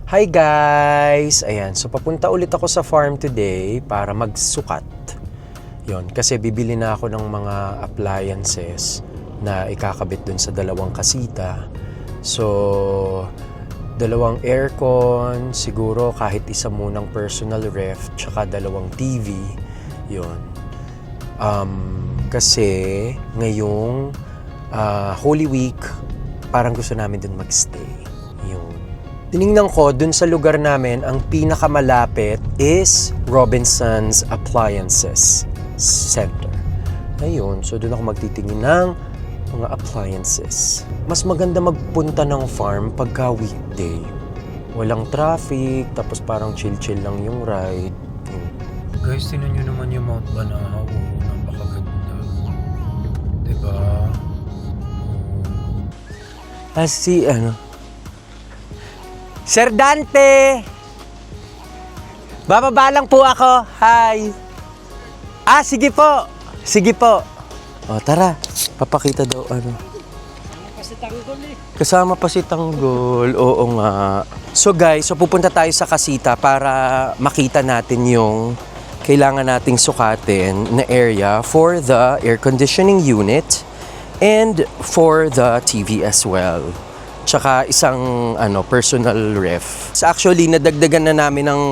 Hi guys! Ayan, so papunta ulit ako sa farm today para magsukat. Yon, kasi bibili na ako ng mga appliances na ikakabit dun sa dalawang kasita. So, dalawang aircon, siguro kahit isa munang personal ref, tsaka dalawang TV. Yon. Kasi ngayong Holy Week, parang gusto namin dun magstay. Tiningnan ko, dun sa lugar namin, ang pinakamalapit is Robinson's Appliances Center. Ayun, so dun ako magtitingin ng mga appliances. Mas maganda magpunta ng farm pagka weekday. Walang traffic, tapos parang chill-chill lang yung ride. Guys, tinan nyo naman yung Mount Banahaw. Napakaganda. Diba? Sir Dante! Bababa lang po ako. Hi! Sige po. Sige po. O, tara. Papakita daw ano. Kasama pa si Tanggol Kasama pa si Tanggol. Oo nga. So guys, pupunta tayo sa kasita para makita natin yung kailangan nating sukatin na area for the air conditioning unit and for the TV as well. Tsaka isang personal ref. So actually, nadagdagan na namin ng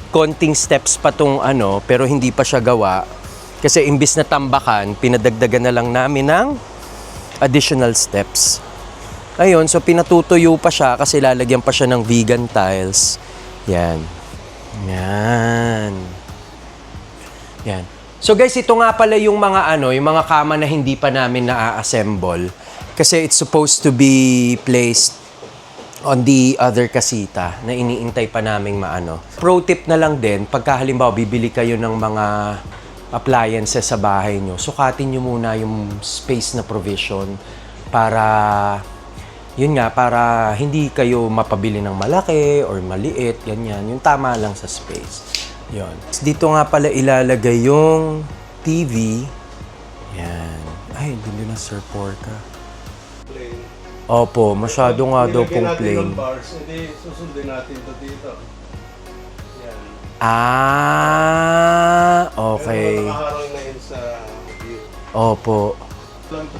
konting steps pa tong pero hindi pa siya gawa. Kasi imbis na tambakan, pinadagdagan na lang namin ng additional steps. Ayun, so pinatutuyo pa siya kasi lalagyan pa siya ng vegan tiles. Yan. Yan. Yan. So guys, ito nga pala yung mga yung mga kama na hindi pa namin na-assemble. Kasi it's supposed to be placed on the other kasita na iniintay pa naming maano. Pro tip na lang din, pagka halimbawa bibili kayo ng mga appliances sa bahay nyo, sukatin nyo muna yung space na provision para, yun nga, para hindi kayo mapabili ng malaki or maliit, ganyan. Yung tama lang sa space. Yun. Dito nga pala ilalagay yung TV. Yan. Ay, hindi na Sir Porca. Opo, masyado nga daw pong plain. Bars, edi susundin natin ito dito. Yan. Okay. Pero nakaharang na yun sa view. Opo.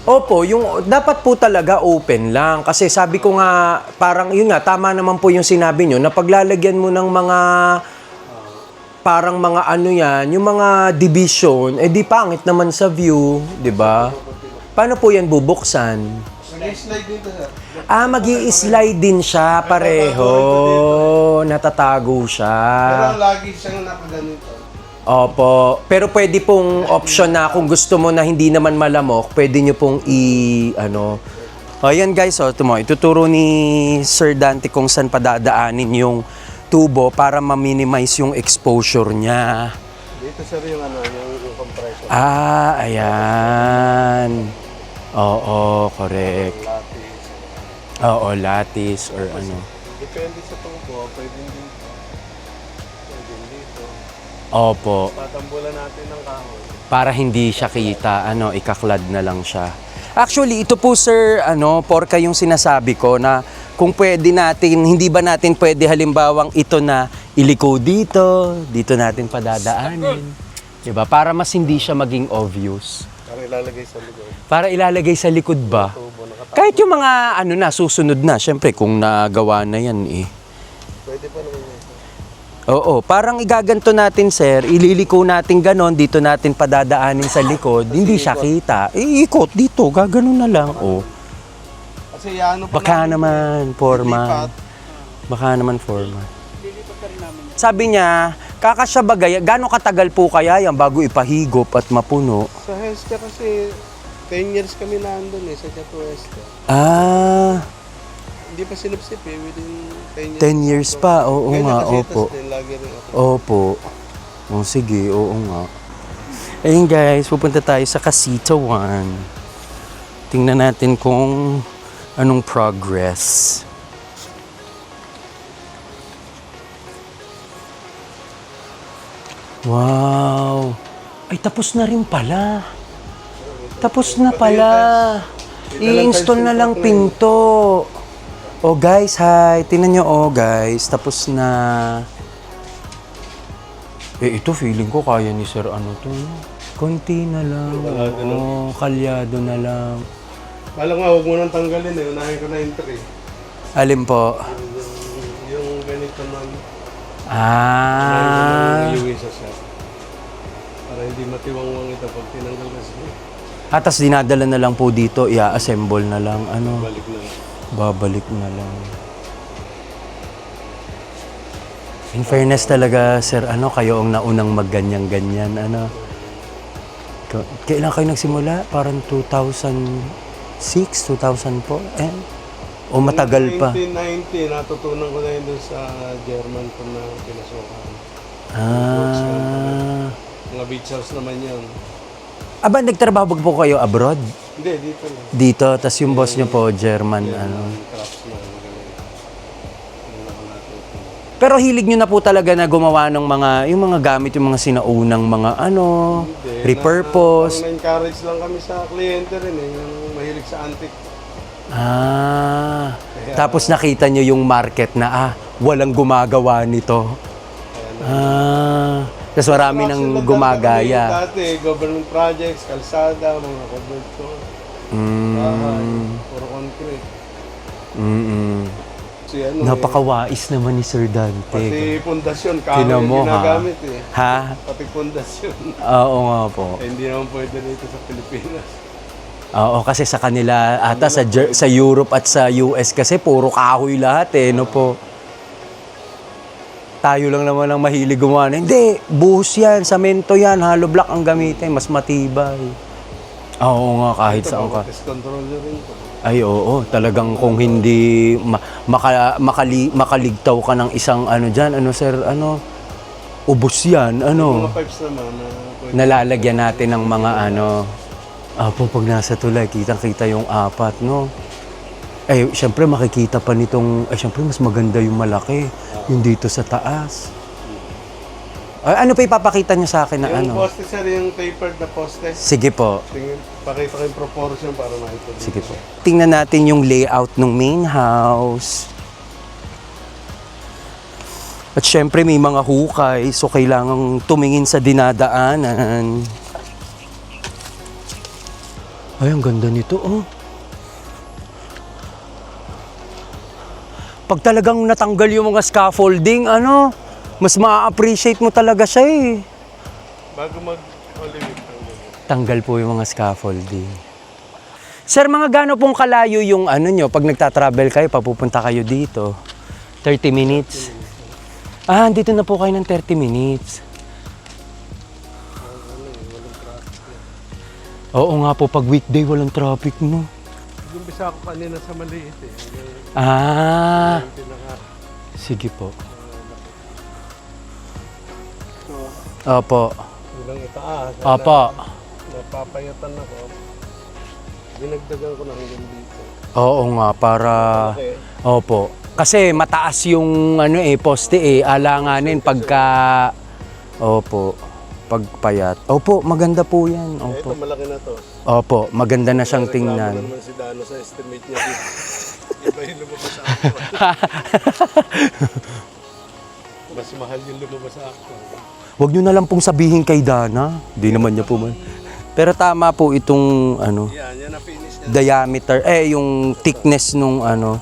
Opo, yung dapat po talaga open lang. Kasi sabi ko nga, parang yun nga, tama naman po yung sinabi nyo, na paglalagyan mo ng mga, parang mga yan, yung mga division, di pangit naman sa view, di ba? Paano po yan bubuksan? Mag-i-slide dito, sir. Mag-i-slide din siya pareho. Natatago siya. Pero lagi siyang nakaganito. Opo. Pero pwede pong option na kung gusto mo na hindi naman malamok, pwede nyo pong Ayan guys, ituturo ni Sir Dante kung saan padadaanin yung tubo para ma-minimize yung exposure niya. Dito, sir, yung yung compressor. Ayan. Oo, correct. Lattice. Oo, lattice or Depende sa tubo, pwedeng dito. Pwedeng dito. Opo. Tatambulan natin ng kahoy. Para hindi siya kita, ikaklad na lang siya. Actually, ito po sir, porka yung sinasabi ko na kung pwede natin, hindi ba natin pwede halimbawang ito na iliko dito natin padadaanin. Diba? Para mas hindi siya maging obvious. Para ilalagay sa likod. Para ilalagay sa likod ba? Tubo, Kahit yung mga susunod na, syempre kung nagawa na yan pwede pa naman yun. Oo, parang igaganto natin sir, ililiko natin ganon, dito natin padadaanin sa likod, hindi siya kita. Iikot dito, gaganon na lang. Kasi Baka naman, forma. Baka naman, forma. Sabi niya, kakasya bagay, gano'ng katagal po kaya yan bago ipahigop at mapuno? Sa Hestia kasi, 10 years kami nandun sa Chato Hestia. Hindi pa sinupsip within 10 years. 10 years pa, oo nga, opo. Din, lagi rin ako. Opo. Sige, oo nga. Ayun guys, pupunta tayo sa Casita 1. Tingnan natin kung anong progress. Wow! Ay, tapos na rin pala. Tapos na pala. I-install na lang pinto. Oh guys, hi. Tingnan nyo, oh guys. Tapos na. Ito feeling ko kaya ni Sir ano to. Konti na lang. Kalyado lang. Oo, kalyado na lang. Kala nga, huwag mo nang tanggalin eh. Unahin ko na yung tray. Alin po? Yung ganito man. Ah. Iuwi sa shop. Para hindi matiwangwang ito pag tinanggal kasi. Tapos dinadala na lang po dito, i-assemble na lang. Ano? Balik na lang. Babalik na lang. In fairness talaga, sir, ano, kayo ang naunang magganyan-ganyan, ano. Kailan kayo nagsimula? Parang 2006, 2000 po? O matagal pa? 1990, natutunan ko na yun doon sa German ko na pinasukan. Ah. Mga beach house naman yun. Aba, nagtrabaho po kayo abroad? Hindi, dito lang. Dito, tas yung boss nyo po, German, ano. Crafts na magaling. Yung nakalatuto. Pero hilig nyo na po talaga na gumawa ng mga, yung mga gamit, yung mga sinaunang mga ano, Hindi, repurpose. Parang na-encourage lang kami sa kliyente rin eh, yung mahilig sa antique. Ah, tapos nakita nyo yung market na, walang gumagawa nito. Ah, tapos marami nang Construction lang gumagaya. dati, government projects, kalsada, mga covered ko. Bahay, puro concrete. Si ano Napakawais naman ni Sir Dante. pati pundasyon, kahoy Tinan yung mo, ha? ginagamit eh. Ha? Pati pundasyon. Oo nga po. Eh, hindi naman pwede dito sa Pilipinas. Oo, kasi sa kanila, ata sa Europe at sa US kasi puro kahoy lahat eh, no po. Tayo lang naman ang mahilig gumawa. Hindi, buhos yan, samento yan, hollow block ang gamitin, mas matibay. Oo nga, kahit Ito, saan ka. pest controller rin to. Ay, oo, talagang kung hindi makaligtaw ka ng isang ano dyan, ano sir, ano, ubos yan, ano. Mga pipes naman na pwede. Nalalagyan natin ng mga ano. Apo, pag nasa tulay, kitang-kita yung apat, no? Eh, syempre makikita pa nitong, syempre mas maganda yung malaki, yung dito sa taas. Ay, ano pa ipapakita niyo sa akin na Yung ano? poste sir, yung tapered na poste. Sige po, Pakita ko yung proportion para makita. sige po. Tingnan natin yung layout ng main house. At syempre may mga hukay, so kailangang tumingin sa dinadaanan. Ay, ang ganda nito, oh. Pag talagang natanggal yung mga scaffolding, ano, mas ma-appreciate mo talaga siya eh. Bago mag-Holy Week. Tanggal po yung mga scaffolding. Sir, mga gaano pong kalayo yung ano nyo, pag nagta-travel kayo, papupunta kayo dito? 30 minutes? Ah, dito na po kayo ng 30 minutes. Oo nga po, pag weekday walang traffic mo. Umpisa ako kanina sa maliit eh. Ah, Yung pinaka... sige po. So, Opo. bilang itaas. Opo. Napapayatan ako. Dinagdagan ko na hanggang dito. Oo nga, para... Okay. Opo. Kasi mataas yung ano poste alanganin pagka... Opo. Pagpayat. Opo, maganda po yan. Ito Opo. malaki na to. Opo, maganda na siyang Reklamo tingnan. na naman si Dano sa estimate niya dito. Iba yung lumabas sa ako. Mas mahal yung lumabas sa ako. Huwag nyo na lang pong sabihin kay Dana. Di naman niya po man. Pero tama po itong ano, Yan na finish niya. diameter, yung thickness nung ano.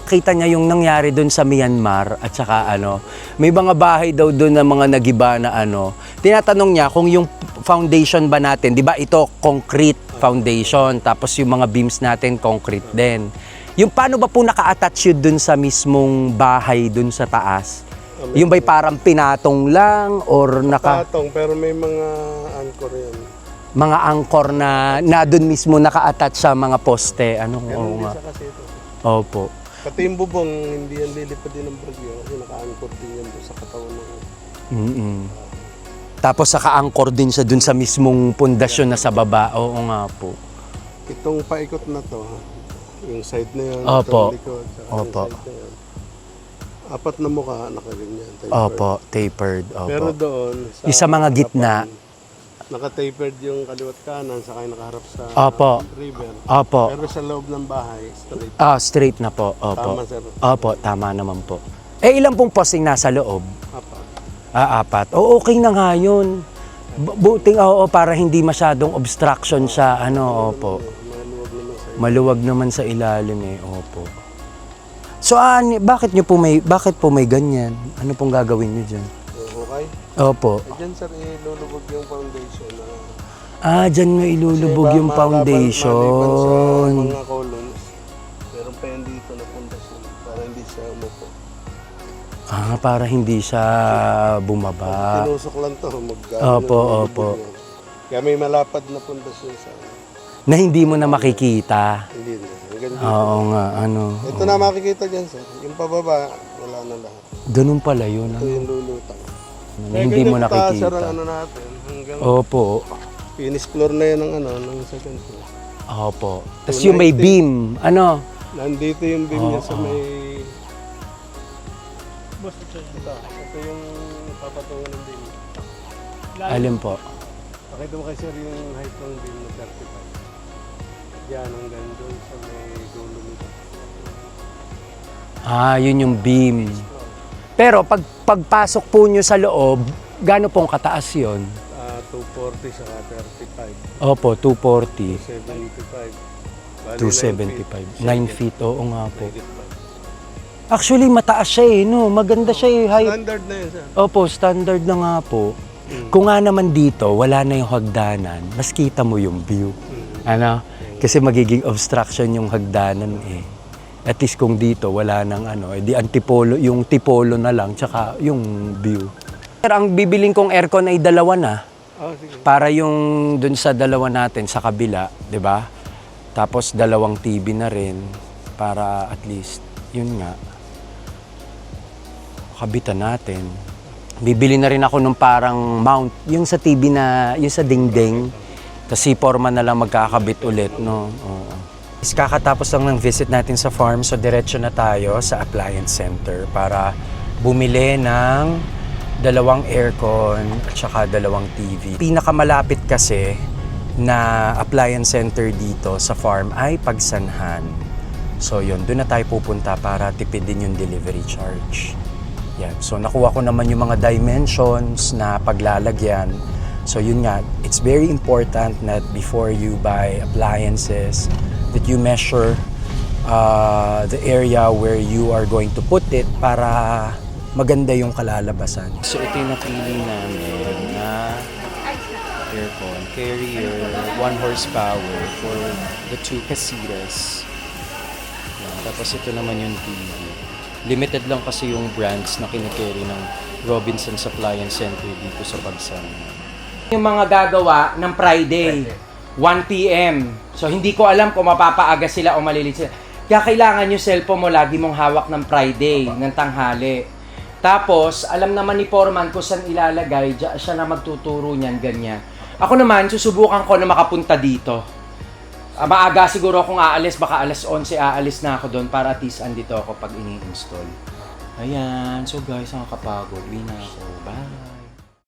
Kita niya yung nangyari doon sa Myanmar at saka ano, may mga bahay daw doon na mga nagiba na ano. Tinatanong niya kung yung foundation ba natin, di ba ito concrete foundation, tapos yung mga beams natin concrete din. Yung paano ba po naka-attach yun doon sa mismong bahay doon sa taas? Yung ba'y parang pinatong lang or Patong, pero may mga anchor yan. mga angkor na doon mismo naka-attach sa mga poste? Ano? Oo Ganun din nga. sa kasi ito. Opo. Pati yung bubong, hindi yan lilipad din ng bagyo kasi naka-anchor din yan doon sa katawan ng... Tapos saka-angkor din siya dun sa mismong pundasyon na sa baba. Oo nga po. Itong paikot na to, yung side na yun, Opo. itong likod, saka Opo. yung side na yun. Apat na mukha, nakaganyan. Opo, tapered. Opo. Pero doon, Yung sa mga gitna, harapan, naka-tapered yung kaliwat kanan, saka yung nakaharap sa Opo. river. Opo. Pero sa loob ng bahay, straight. Straight na po. Opo. Tama, sir. Opo, tama naman po. Ilan pong posting nasa loob? Apa. 4. Okay na nga yun. Buting, para hindi masyadong obstruction sa opo. Maluwag Maluwag naman naman sa sa ilalim opo. So, bakit po may ganyan? Ano pong gagawin niyo dyan? Okay? Opo. Diyan, sir, ilulubog yung foundation. Na, Dyan mo ilulubog kasi yung maliban foundation. sa mga columns, meron pa yan dito na pundasyon para hindi siya umupo. Para hindi siya bumaba. Tinusok lang to, Opo. Kaya may malapad na pundasyon sa Na hindi mo na makikita. hindi na. Hanggang dito. Oo nga, Ito na makikita dyan, sir. Yung pababa, wala na lahat. Ganun pala yun. Ito yung lulutang. Hindi mo Sir, ang nakikita. natin, hanggang Opo. finish floor na yan ng second floor. Opo. Tapos yung may beam, Nandito yung beam niya sa may... Ito yung papatungan ng beam. alin po? Pakita mo kay sir yung height ng beam na 35. Yan, hanggang doon sa may dulo nito. Yun yung beam. Pero pagpasok po nyo sa loob, gaano pong kataas yun? 240 saka 35. Opo, 240. 275. 275. 9 feet, oo nga po. Actually, mataas siya no? Maganda siya height. Standard na yun, sir. Opo, standard na nga po. Kung nga naman dito, wala na yung hagdanan, mas kita mo yung view. Kasi magiging obstruction yung hagdanan At least kung dito, wala nang di antipolo, yung tipolo na lang, tsaka yung view. Pero ang bibiling kong aircon ay 2 na. Sige. Para yung dun sa 2 natin sa kabila, 'di ba? Tapos 2 TV na rin para at least yun nga kabitan natin. Bibili na rin ako nung parang mount, yung sa TV na, yung sa dingding. Tapos si forma na lang magkakabit ulit, no? Oo. Kakatapos lang ng visit natin sa farm, so diretso na tayo sa appliance center para bumili ng 2 aircon at saka 2 TV. Pinakamalapit kasi na appliance center dito sa farm ay Pagsanhan. So yun, doon na tayo pupunta para tipidin yung delivery charge. Yan. So nakuha ko naman yung mga dimensions na paglalagyan. So yun nga, it's very important that before you buy appliances, that you measure the area where you are going to put it para maganda yung kalalabasan. So ito yung napili namin na aircon carrier, 1 horsepower for the 2 casitas. Yan. Tapos ito naman yung TV. Limited lang kasi yung brands na kinikerry ng Robinson's Appliance Center dito sa Pagsanhan. Yung mga gagawa ng Friday, 1 p.m. So hindi ko alam kung mapapaaga sila o malilit sila. Kaya kailangan yung cellphone mo lagi mong hawak ng Friday, ng tanghali. Tapos, alam naman ni Foreman kung saan ilalagay, siya na magtuturo niyan, ganyan. Ako naman, susubukan ko na makapunta dito. Maaga siguro akong aalis, baka alas 11 aalis na ako doon para at least andito ako pag ini-install. Ayan, so guys, nakakapagod. Uwi na ako. Bye!